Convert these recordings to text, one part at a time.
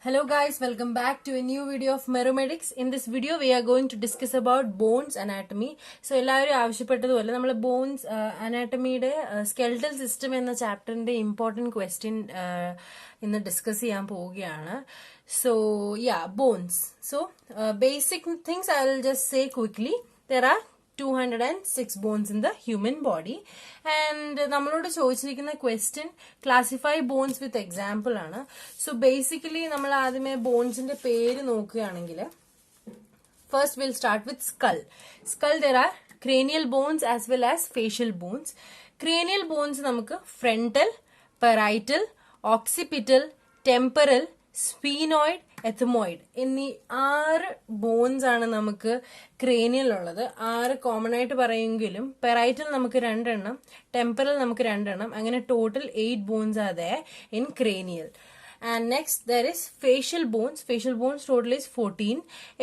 Hello guys, welcome back to a new video of Meromedics. In this video, we are going to discuss about bones anatomy. So, എല്ലാവരും ആവശ്യപ്പെട്ടതുപോലെ നമ്മൾ bones അനാട്ടമിയുടെ skeletal system എന്ന ചാപ്റ്ററിന്റെ important question ഇന്ന് discuss ചെയ്യാൻ പോവുകയാണ്. So, yeah, bones. So, basic things I will just say quickly. There are 206 bones in the human body and നമ്മളോട് ചോദിച്ചിരിക്കുന്ന question classify bones with example ആണ്. So basically നമ്മൾ ആദ്യമേ ബോൺസിന്റെ പേര് നോക്കുകയാണെങ്കിൽ first will start with skull. Skull there are cranial bones as well as facial bones. Cranial bones നമുക്ക് frontal, parietal, occipital, temporal, sphenoid, ethmoid എന്നീ 6 ബോൺസ് ആണ് നമുക്ക് ക്രേനിയൽ ഉള്ളത്. 6 കോമൺ ആയിട്ട് പറയുമെങ്കിലും പെറൈറ്റൽ നമുക്ക് 2 എണ്ണം, ടെമ്പറൽ നമുക്ക് 2 എണ്ണം, അങ്ങനെ total 8 bones are there in cranial. And next there is facial bones. Facial bones total is 14.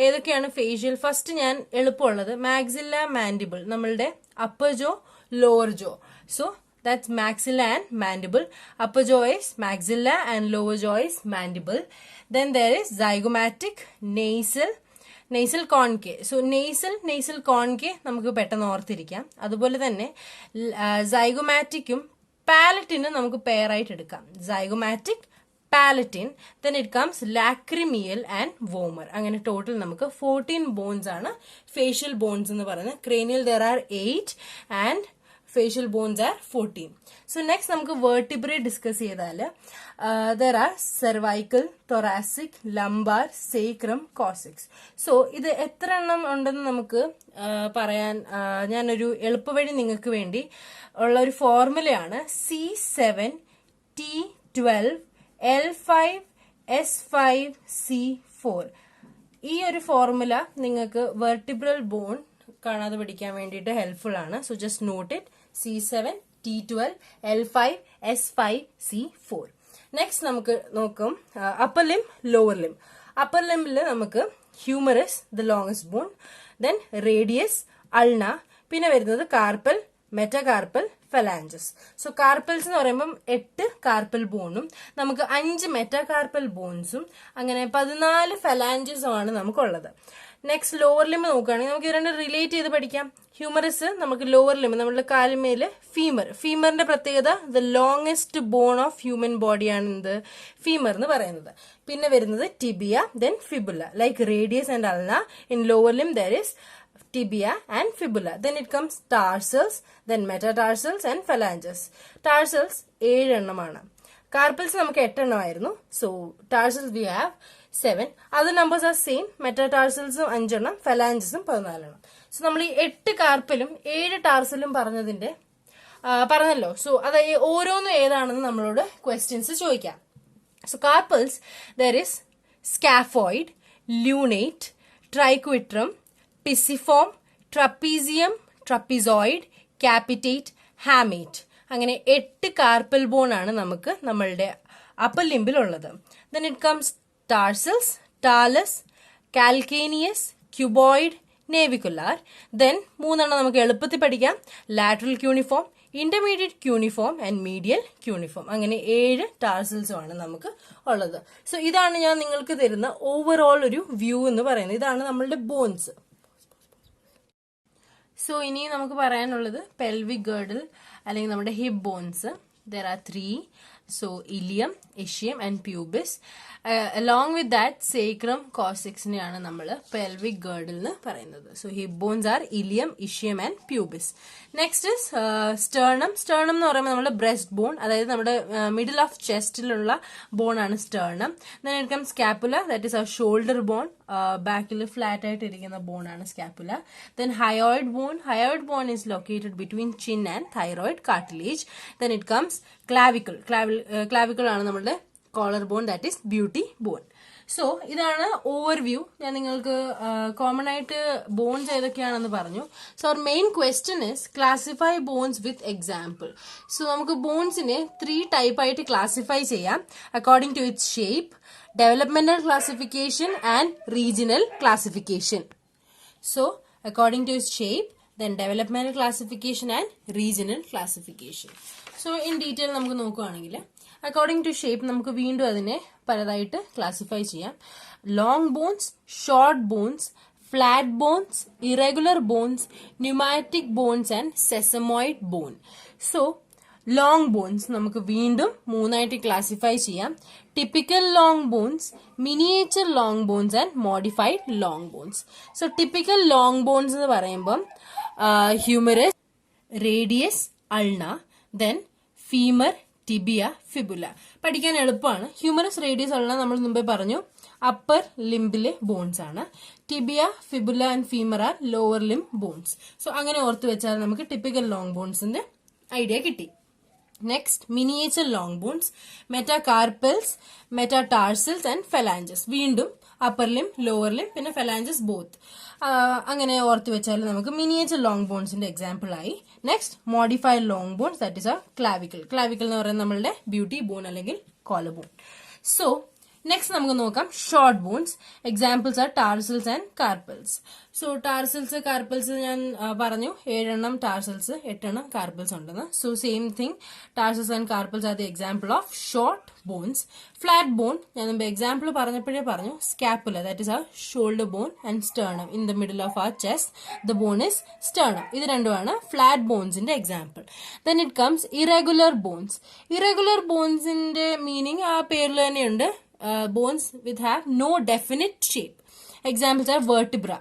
ഏതൊക്കെയാണ് ഫേഷ്യൽ? ഫസ്റ്റ് ഞാൻ എളുപ്പമുള്ളത് മാക്സില്ല, മാൻഡിബിൾ, നമ്മളുടെ upper Joe, lower Joe. So that's maxilla and mandible. Upper jaw is maxilla and lower jaw is mandible. Then there is zygomatic, nasal concave. So nasal concave നമുക്ക് പെട്ടെന്ന് ഓർത്തിരിക്കാം. അതുപോലെ തന്നെ സൈഗോമാറ്റിക്കും പാലറ്റിനും നമുക്ക് pair ആയിട്ട് എടുക്കാം. Zygomatic, palatine, then it comes lacrimal and vomer. അങ്ങനെ total നമുക്ക് 14 bones ആണ് ഫേഷ്യൽ ബോൺസ് എന്ന് പറയുന്നത്. Cranial there are 8 and facial bones are 14. So next നമുക്ക് vertebrae ഡിസ്കസ് ചെയ്താൽ there are cervical, thoracic, lumbar, sacrum, coccyx. So ഇത് എത്ര എണ്ണം ഉണ്ടെന്ന് നമുക്ക് പറയാൻ ഞാനൊരു എളുപ്പവഴി നിങ്ങൾക്ക് വേണ്ടി ഉള്ള ഒരു ഫോർമുലയാണ് C7T12 L5 S5 C4. ഈ ഒരു ഫോർമുല നിങ്ങൾക്ക് വെർട്ടിബ്രൽ ബോൺ കാണാതെ പഠിക്കാൻ വേണ്ടിയിട്ട് ഹെൽപ്ഫുൾ ആണ്. So just note it. C7 T12 L5 S5 C4. Next നമുക്ക് നോക്കും upper limb, lower limb. Upper ലിംബിൽ നമുക്ക് humerus, the longest bone, then radius, ulna, പിന്നെ വരുന്നത് carpal, metacarpal, phalanges. So carpals എന്ന് പറയുമ്പോൾ 8 കാർപ്പൽ ബോണും നമുക്ക് 5 മെറ്റാകാർപ്പൽ ബോൺസും അങ്ങനെ 14 ഫലാഞ്ചസും ആണ് നമുക്കുള്ളത്. നെക്സ്റ്റ് ലോവർ ലിം നോക്കുകയാണെങ്കിൽ നമുക്ക് ഇത് രണ്ട് റിലേറ്റ് ചെയ്ത് പഠിക്കാം. ഹ്യൂമറസ് നമുക്ക് ലോവർ ലിം, നമ്മുടെ കാലുമേല് ഫീമർ. ഫീമറിന്റെ പ്രത്യേകത the longest bone of human ബോഡിയാണ് എന്ത് ഫീമർ എന്ന് പറയുന്നത്. പിന്നെ വരുന്നത് tibia, then fibula. Like radius and ulna, in lower limb there is tibia and fibula. Then it comes tarsals, then metatarsals and phalanges. Tarsals 7 എണ്ണമാണ്. Carpals നമുക്ക് 8 എണ്ണമായിരുന്നു. So tarsals we have 7. Other numbers are same. മെറ്റാടാർസൽസും 5 എണ്ണം, ഫലാഞ്ചസും 14 എണ്ണം. So നമ്മൾ ഈ 8 കാർപ്പലും 7 ടാർസലും പറഞ്ഞല്ലോ. So അത് ഓരോന്നും ഏതാണെന്ന് നമ്മളോട് ക്വസ്റ്റ്യൻസ് ചോദിക്കാം. So carpels there is scaphoid, lunate, triquetrum, pisiform, trapezium, trapezoid, capitate, hamate. അങ്ങനെ 8 കാർപ്പൽ ബോൺ ആണ് നമുക്ക് നമ്മളുടെ അപ്പർ ലിംബിൽ ഉള്ളത്. Then it comes tarsals, talus, calcaneus, cuboid, navicular. Then 3 എണ്ണം നമുക്ക് എളുപ്പത്തിൽ പഠിക്കാം. lateral cuneiform, intermediate cuneiform and medial cuneiform. അങ്ങനെ 7 ടാർസൽസും ആണ് നമുക്ക് ഉള്ളത്. സോ ഇതാണ് ഞാൻ നിങ്ങൾക്ക് തരുന്ന ഓവറോൾ ഒരു വ്യൂ എന്ന് പറയുന്നത്. ഇതാണ് നമ്മളുടെ ബോൺസ്. സോ ഇനി നമുക്ക് പറയാനുള്ളത് പെൽവിക് ഗേർഡിൽ അല്ലെങ്കിൽ നമ്മുടെ hip bones. there are 3. So ilium, ischium and pubis. along with that sacrum, കോസിക്സിനെയാണ് നമ്മൾ പെൽവിക് ഗേർഡിൽ എന്ന് പറയുന്നത്. So hip bones are ilium, ischium and pubis. Next is sternum. Sternum എന്ന് പറയുമ്പോൾ നമ്മുടെ ബ്രസ്റ്റ് ബോൺ, അതായത് നമ്മുടെ മിഡിൽ ഓഫ് ചെസ്റ്റിലുള്ള ബോൺ ആണ് sternum. then it comes scapula, that is our shoulder bone. ബാക്കിൽ ഫ്ലാറ്റ് ആയിട്ട് ഇരിക്കുന്ന ബോൺ ആണ് scapula. then hyoid bone. hyoid bone is located between chin and thyroid cartilage. then it comes clavicle. clavicle ആണ് നമ്മുടെ collar bone, that is beauty bone. So ഇതാണ് overview. ഞാൻ നിങ്ങൾക്ക് common ആയിട്ട് ബോൺസ് ഏതൊക്കെയാണെന്ന് പറഞ്ഞു. So our main question is classify bones with example. So നമുക്ക് ബോൺസിനെ 3 ടൈപ്പ് ആയിട്ട് ക്ലാസിഫൈ ചെയ്യാം according to its shape, developmental classification and regional classification. So according to its shape, then developmental classification and regional classification. So in detail നമുക്ക് നോക്കുകയാണെങ്കിൽ according to shape നമുക്ക് വീണ്ടും അതിനെ പലതായിട്ട് ക്ലാസിഫൈ ചെയ്യാം. Long bones, short bones, flat bones, irregular bones, pneumatic bones and sesamoid bone. So long bones നമുക്ക് വീണ്ടും മൂന്നായിട്ട് ക്ലാസിഫൈ ചെയ്യാം. Typical long bones, miniature long bones and modified long bones. So typical long bones എന്ന് പറയുമ്പം humerus, radius, ulna, then femur, tibia, fibula. പഠിക്കാൻ എളുപ്പമാണ്. Humerus, radius, ulna നമ്മൾ മുമ്പേ പറഞ്ഞു അപ്പർ ലിംബിലെ ബോൺസ് ആണ്. Tibia, fibula and femur are lower limb bones. So അങ്ങനെ ഓർത്ത് വെച്ചാൽ നമുക്ക് ടിപ്പിക്കൽ ലോങ് ബോൺസിന്റെ ഐഡിയ കിട്ടി. Next miniature long bones, metacarpals, metatarsals and phalanges. വീണ്ടും അപ്പർ ലിം, ലോവർ ലിം, പിന്നെ ഫെലാഞ്ചസ് ബോത്ത്. അങ്ങനെ ഓർത്ത് വെച്ചാൽ നമുക്ക് മിനിയേച്ചർ ലോങ് ബോൺസിന്റെ എക്സാമ്പിൾ ആയി. Next modified long bones, that is a clavicle. Clavicle എന്ന് പറയുന്നത് നമ്മളുടെ ബ്യൂട്ടി ബോൺ അല്ലെങ്കിൽ കോളർ ബോൺ. സോ നെക്സ്റ്റ് നമുക്ക് നോക്കാം short bones. Examples are tarsals and carpals. So tarsals, carpals ഞാൻ പറഞ്ഞു 7 ടാർസൽസ്, 8 കാർപ്പൽസ് ഉണ്ടെന്ന്. So same thing, tarsals and carpals are the example of short bones. Flat bone ഞാൻ മുമ്പ് example പറഞ്ഞപ്പോഴേ പറഞ്ഞു scapula, that is ആ shoulder bone and sternum. In the middle of a chest the bone is sternum. ഇത് രണ്ടുമാണ് flat ബോൺസിന്റെ example. Then it comes irregular bones. Irregular ബോൺസിന്റെ meaning ആ പേരിൽ തന്നെയുണ്ട്. Bones which have no definite shape. Examples are vertebra,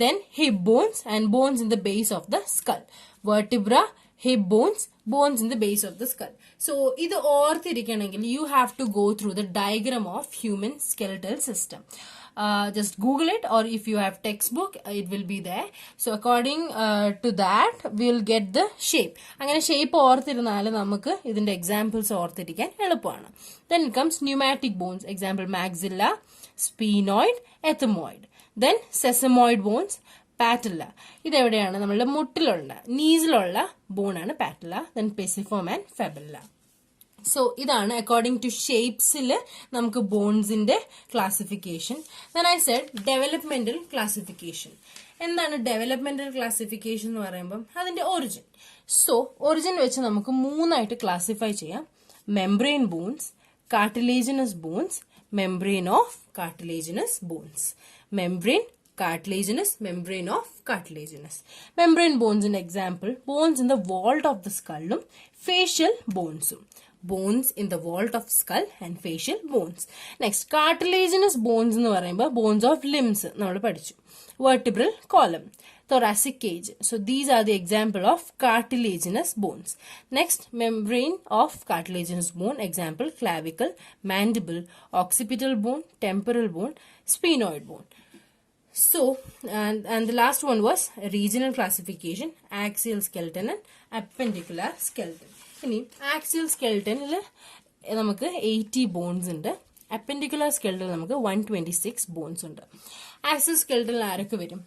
then hip bones and bones in the base of the skull. Vertebra, hip bones, bones in the base of the skull. So ഇത് ഓർത്തിരിക്കണമെങ്കിൽ you have to go through the diagram of human skeletal system. Just Google it, or if you have textbook it will be there. So according to that we will get the shape. അങ്ങനെ shape ഓർത്തിരുന്നാൽ നമുക്ക് ഇതിന്റെ examples ഓർത്തിരിക്കാൻ എളുപ്പമാണ്. Then it comes pneumatic bones. Example maxilla, sphenoid, ethmoid. Then sesamoid bones, patella. ഇതെവിടെയാണ്? നമ്മളുടെ മുട്ടിലുള്ള നീസിലുള്ള ബോണാണ് patella. Then pisiform and fibula. So ഇതാണ് അക്കോർഡിംഗ് ടു ഷേപ്സിൽ നമുക്ക് ബോൺസിന്റെ classification. Then I said developmental classification. എന്താണ് ഡെവലപ്മെന്റൽ ക്ലാസിഫിക്കേഷൻ എന്ന് പറയുമ്പം അതിന്റെ ഒറിജിൻ. സോ ഒറിജിൻ വെച്ച് നമുക്ക് മൂന്നായിട്ട് ക്ലാസിഫൈ ചെയ്യാം. Membrane bones, cartilaginous bones, membrane of cartilaginous bones. Membrane, cartilaginous, membrane of cartilaginous. Membrane bones in example, bones in the vault of the skull, facial bones. Bones in the vault of skull and facial bones. Next, cartilaginous bones എന്ന് പറയുമ്പോൾ bones of limbs നമ്മൾ പഠിച്ചു. Vertebral column, thoracic cage. So these are the example of cartilaginous bones. Next, membrane of cartilaginous bone. Example, clavicle, mandible, occipital bone, temporal bone, sphenoid bone. So, and the last one was regional classification, axial skeleton and appendicular skeleton. ഇനി axial സ്കെൽട്ടനിൽ നമുക്ക് 80 bones ഉണ്ട്. അപ്പൻഡിക്കുലർ സ്കെൽട്ടനിൽ നമുക്ക് 126 bones ഉണ്ട്. Axial സ്കെൽട്ടനിൽ ആരൊക്കെ വരും?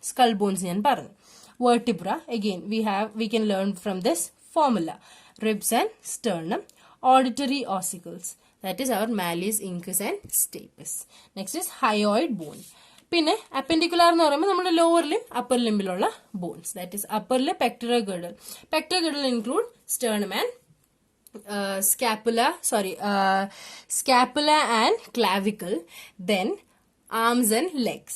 Skull bones ഞാൻ പറഞ്ഞു. Vertebra, again we can learn from this formula. Ribs and sternum. Auditory ossicles, that is our malleus, incus and stapes. Next is hyoid bone. പിന്നെ അപ്പൻഡിക്കുലർ എന്ന് പറയുമ്പോൾ നമ്മുടെ ലോവർ ലിം, അപ്പർ ലിംബിലുള്ള bones, that is upper limb, pectoral girdle. Pectoral girdle include sternum and scapula and clavicle. Then arms and legs.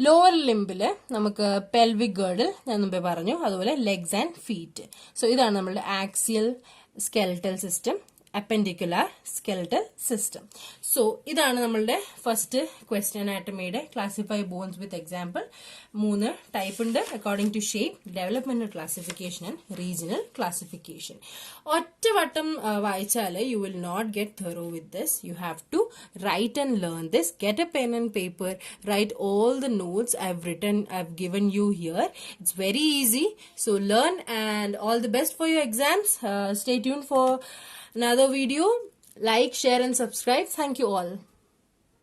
Lower ലിംബില് നമുക്ക് pelvic girdle ഞാൻ മുമ്പേ പറഞ്ഞു, അതുപോലെ ലെഗ്സ് ആൻഡ് ഫീറ്റ്. സോ ഇതാണ് നമ്മുടെ axial skeletal system, appendicular skeletal system. So ഇതാണ് നമ്മളുടെ ഫസ്റ്റ് ക്വസ്റ്റ്യൻ അനാട്ടമിയുടെ classify bones with example. 3 type ഉണ്ട് according to shape, developmental classification and regional classification. ഒറ്റവട്ടം വായിച്ചാൽ you will not get thorough with this. You have to write and learn this. Get a pen and paper, write all the notes I've given you here. It's very easy. So learn, and all the best for your exams. Stay tuned for another video. Like, share and subscribe. Thank you all.